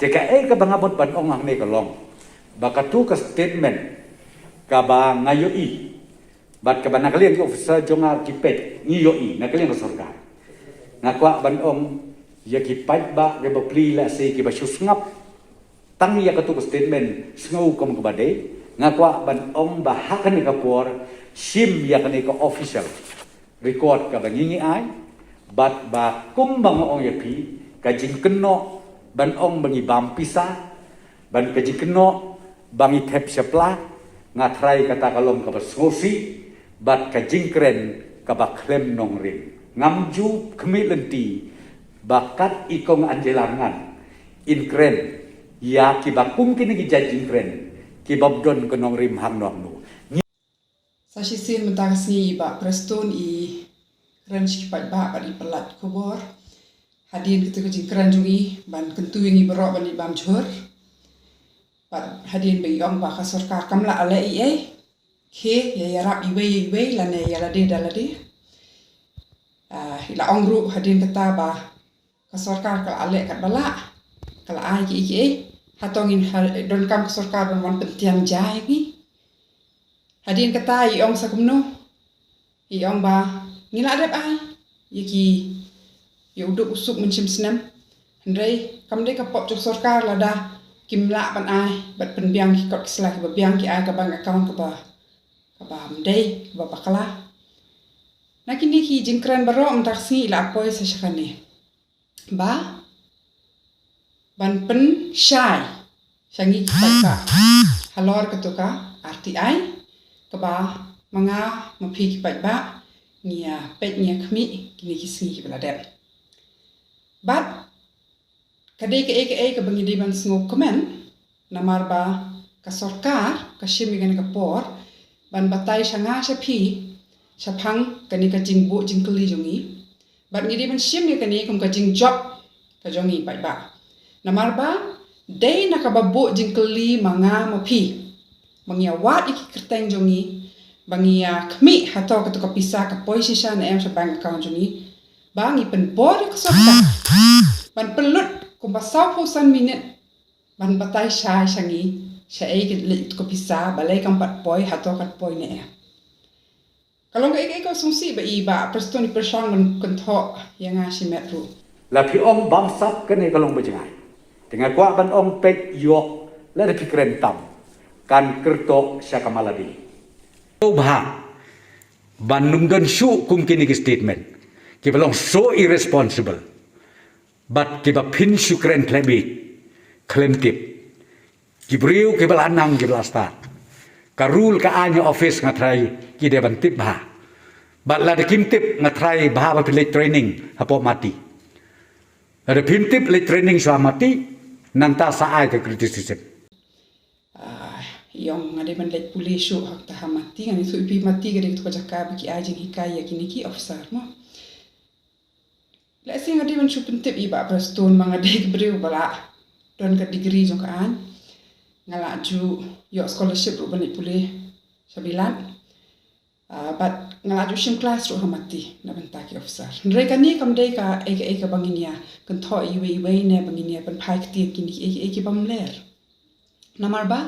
TKA ka bangabot ban ong ang ni kalong. Bakatu ka statement ka ba ngayoi. Bat ka ba nakalian ka officer jonga kipet ngiyoi nakalian ka surga. Ngakwa ban ong ya kipat ba ke ba pli la si ki ba susngap. Tang ya ka tu statement sngo kom ka ba de. Ngakwa ban ong ba hakan ni kapor sim ya ka ni ka official. Record ka ba ngingi ay. Bat ba kumbang ong ya pi kajing keno ban ong bangi bampisa ban kajing keno bangi tep sepla ngatrai kata kalom ka basngosi bat kajing kren ka ba klem nong ring ngamju kemilenti bakat ikong anjelangan in kren ya kibakung kini gijajing kren kibabdon kenong rim hang nong nu Sashi sin mentas ni ba preston i kren sipat ba di pelat kubor hadin ketika jing kren jungi ban kentu ini berok ban di bam jur Pat hadin bagi ong ba kasorkar kamla ale i ke ya rap iwe lane ya lade dalade ila ong ru hadin kata ba kasorkar kala ale kat bala kala ai ki hatongin don kam kasorkar ban mon pentiang jai ni hadin kata i ong sakumno i ong ba ngila adep ai yaki ya uduk usuk mencim senam hendrai kam de kapop jok sorkar lada kimla pan ai bat penbiang ki kot keslah ba biang ki ai ka bang account ka ba mdei ba bakala nakini ki jingkran baro am taksi la poi sa shakane ba ban pen shai shangi ki ka halor ka to ka RTI ka ba manga mapi ki ba nia pet nia khmi kini ki singi ki bala dep But kadai ke bangi di ban sngop komen namar ba ka sorkar ka shimi gani ka por ban batai shanga shapi shaphang kani ka jingbu jingkli jongi ban ngi di ban shimi kani kum ka jing job ka jongi pai ba namar ba dei na ka babu jingkli manga mapi mangia wat iki kerteng jongi bangia khmi hato ka to ka pisa ka poi shisha na em sa bank account jongi bangi pen bor ka sorkar ban pelut kumpasau pusan minit ban batai syai shangi syai ke ko pisa balai kampat poi hato kat poi ne kalau ngai ko sungsi ba iba prestoni persang ban kentho yang asimet ru la pi ong bam sap ka ni kalong bajangai dengan kwa ban ong pet yok la de pikren tam kan kerto syakamaladi obha ban nungdan shu kum kini ki statement ki belong so irresponsible but kiba pin syukren klebit klem tip kibriu kibal anang kibal start karul ka anya office ngatrai ki de ban tip ba but la de kim tip ngatrai ba ba pilih training hapo mati ada pin tip le training so mati nanta saai ke criticism yang ngade ban lek puli shu hak ta mati ngani su pi mati gade to jakka baki ajin hikaya kini ki officer mo Let's say ngadi man chupin tip iba preston mga dek beriu bala don ka degree jong kaan ngala ju yo scholarship ru bani pulih sabilan but ngala ju sim class ru hamati na banta ki officer ndre kani kam dei ka eka banginia kan tho iwe ne banginia ban phai kti kini eki bam ler namar ba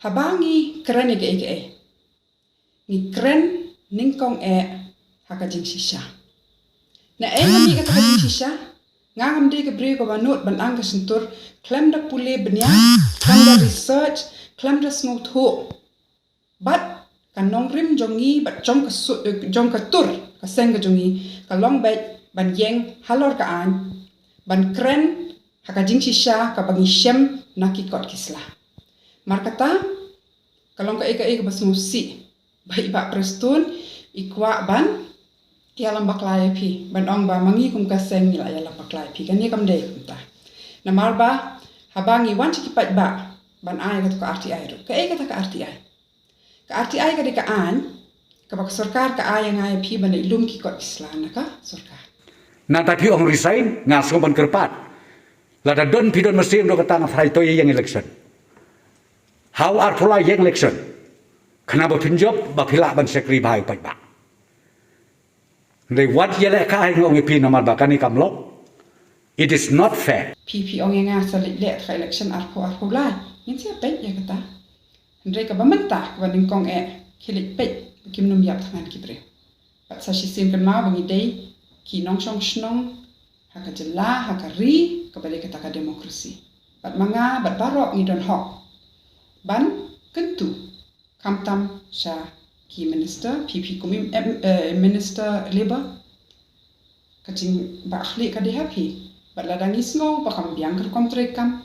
habangi kren eka ni kren ningkong hakajing shisha na ni kata kajing shisha ngam de ke bre ko banut ban ang sentur klem da pule benya klem da research klem da smooth ho but kanong rim jongi bat jong ka tur ka seng ka jongi ka long bet ban yeng halor ka an ban kren hakajing shisha ka bangi shem nakikot kisla markata kalong ka eka basmusi bai ba prestun ikwa ban ya lambak lai pi ban ong ba mangi kum ka seng la ya lambak lai pi kan ye kam dei kum ta namar ba habangi wan chi pat ba ban ai ka RTI ro ka ka RTI ka de ka an ka bak sarkar ka ai ngai pi ban ilum ki kot islam ka sarkar na ta pi ong resign ngasong ban kerpat la da don pi don mesim do katang frai to yang election how are pula yang election kenapa pinjop ba pila ban sekri bai pat ba They what yele ka ai ngong pi namar ba kani kamlok It is not fair. PP ong yang sa le election arpo lai ngin sia pet ya kata Andre ka bamenta ka baning kong kilik pet kim num yap tangan kibre pat sa sisim kan ma bangi dei ki nong song snong haka jela haka ri ka balik kata ka demokrasi pat manga bat barok ni don hok ban kentu kamtam sa ki minister PP kumim minister labor kacing ba khli ka de happy bat ladang isngo pa kam biang ka kontrekam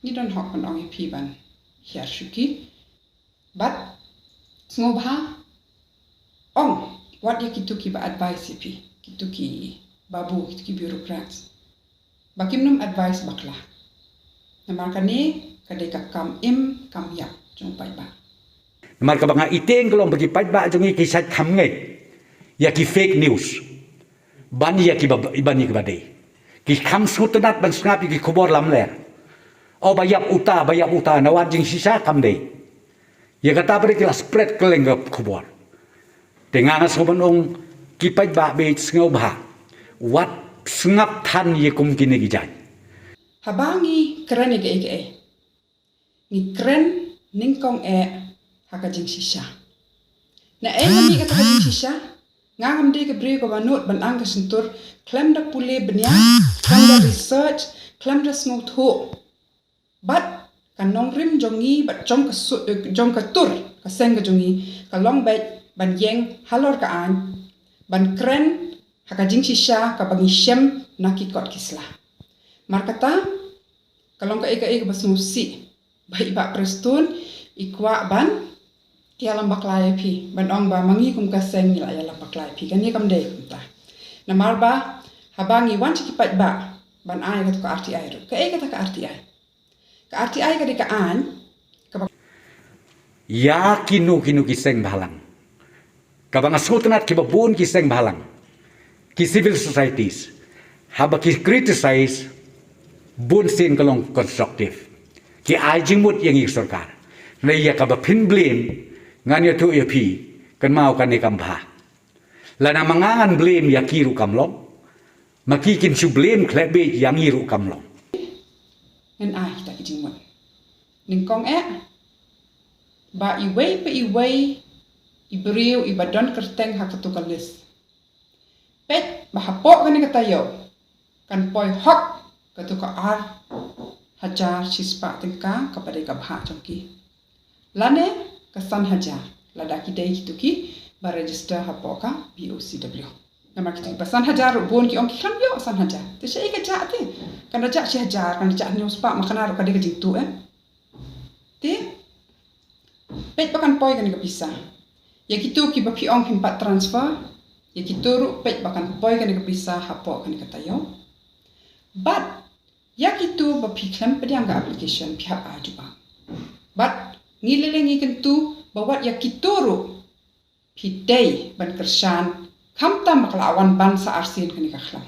ni don hok pan ong pi ban hiar shuki bat sngo ba ong what ya kitu ki ba advice pi kitu ki babu kitu ki bureaucrats bakim num advice bakla namar kani kadai ka kam yap jong pai ba Namar ka banga iteng kelong bagi pai ba jong ki sat kham ngai ya ki fake news ban ya ki ban ki badai ki kham sutanat ban snapi ki khobor lam le o bayap uta nawat jing sisa kam dei ya kata bre ki spread keleng khobor dengan soban ong ki pai ba be sngo ba wat sngap than ye kum kine gi jai habangi keren ege ni keren ningkong haka jing sisa na ni kata jing sisa ngam de ke bre ko banut ban ang sentur klem da pule benya klem da research klem da sngo tho bat kanong rim jongi bat jong ka tur ka seng ka jongi ka long bet ban yeng halor ka an ban kren haka jing sisa ka bangi shem na ki kot kisla markata kalong ka eka bas musi bai ba prestun ikwa ban tialam baklai pi ban ong ba mangi kum ka seng ni la ya baklai pi kan ni kam de ta na marba habangi wan chi pat ba ban ai ka RTI ro ka eka ka RTI ka de ka an ya kinu ki seng balang kabang sultanat ki babun ki seng balang ki civil societies haba ki criticize bun sin kalong constructive ki ajing mut yang sarkar na ya ka ba pin blame ngan ya tu ya pi kan mau kan ni kambha la na mangangan blame ya kiru kamlong makikin su blame klebe yang iru kamlong ngan ai ta ki jing mut ning kong ba iway pa iway ibriw ibadon kerteng hakatukalis pet bahapok kan katayo kan poi hok katuka hajar sispa tingka kepada kabha chongki lane kasan hajar ladaki dei kituki ba register hapoka BOCW nama kita pasan hajar bon ki ong kan yo asan hajar te sei ka ja te kan ja si hajar kan ja news pa makana ro kadi ka jitu te pet bakan poi kan ka bisa ya kitu ki ba pi ong pimpat transfer ya kitu ru pet bakan poi kan ka bisa hapo kan ka tayo but ya kitu ba pi klem pediang ka application pihak ajuba but ngilele ngi kentu bawat ya kitu ru pi day ban kersan kamta maklawan ban sa arsin kan ka khlam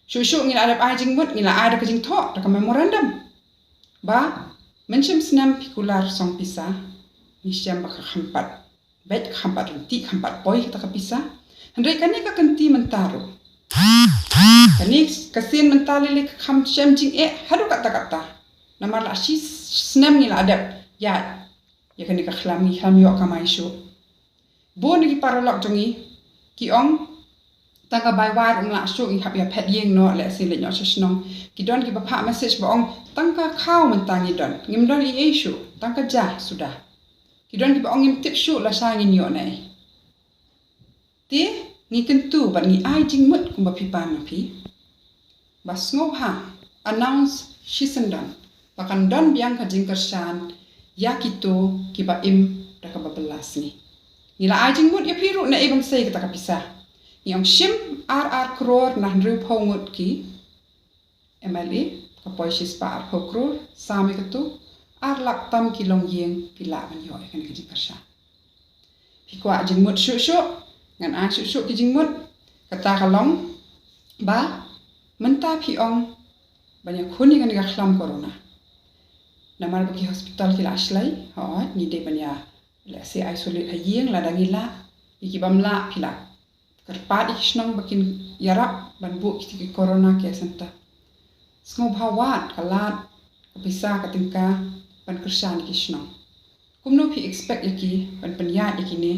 shushu ngil arab ajing mut ngila ada ka jing tho ka memorandum ba mention snam pikular song pisa nisyam baka khampat bet khampat ti khampat poi ta ka pisa handai kani ka kanti mentaro kani kasin mentali le kham shem jing hadu kata namar la shi snam ni la adab ya kani ka khlami kham yo ka mai shu bon ni paralok jongi ki ong tanga bai war la shu i hab ya pet yeng no le sin le nyo shnong ki don ki ba pha message ba ong tangka khau mentangi don ngim don i shu tangka ja sudah ki don ki ba ong ngim tip shu la sa ngin yo nai ti ni kentu ba ni ai jing mut kum ba pi pa ma pi ba sngo ha announce shisendon bakan don biang ka jing kersan ya kito ki ba im da ka ba belas ni nila ai jing mut ya pi ru na ibam sei ka ta ka pisa yang shim RR crore na ru phongut ki MLA kapoi shis par hokro sami katu ar lak tam kilong yeng pila ban yo kan ki jikasha pi kwa jingmut shu ngan a shu ki jingmut kata kalong ba menta pi ong banyak khuni kan ga khlam corona namar baki hospital ki ashlai ni de banya la se isolate hayeng la dangila iki bamla pila Kerpat isnong bakin yarap ban bu ki corona care center. Sngop hawat kalat kapisa katingka ban kersan isnong. Kumno pi expect yaki ban penyat yaki ni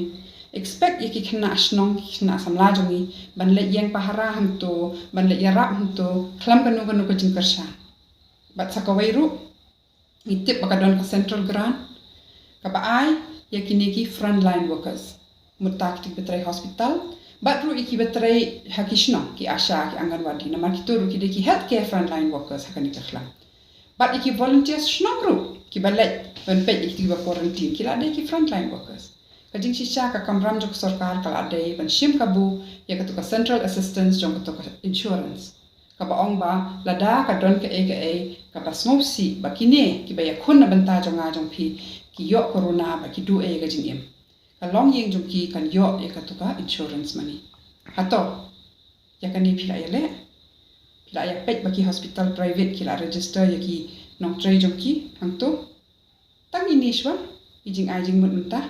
expect yaki kena isnong kena samlajongi ban le yang pahara hantu ban le yarap hantu klam kanu kajin kersan. Bat sakawairu ngitip bakadon ke central grant kabaai yakini ki frontline workers mutak ti betrai hospital bat ru iki betrai hakishno ki asha ki anganwadi namar ki toru ki deki healthcare frontline workers hakani kakhlam bat iki volunteers shnogru ki balai ban pe iki ba quarantine ki la ki frontline workers kajing shisha ka kamram jok sarkar kala ade ban shim kabu ya ka central assistance jong ka insurance ka baong ba lada ka don ka ka ba smopsi ba kine ki ba yakun na banta jong pi ki yo corona ba ki du ga jingem ka long yeng jong ki kan yo ya ka insurance money hato ya kan ni phila yale phila ya pet ba ki hospital private ki la register ya ki nong tray jong ki hang to tang ini shwa ijing ajing mun ta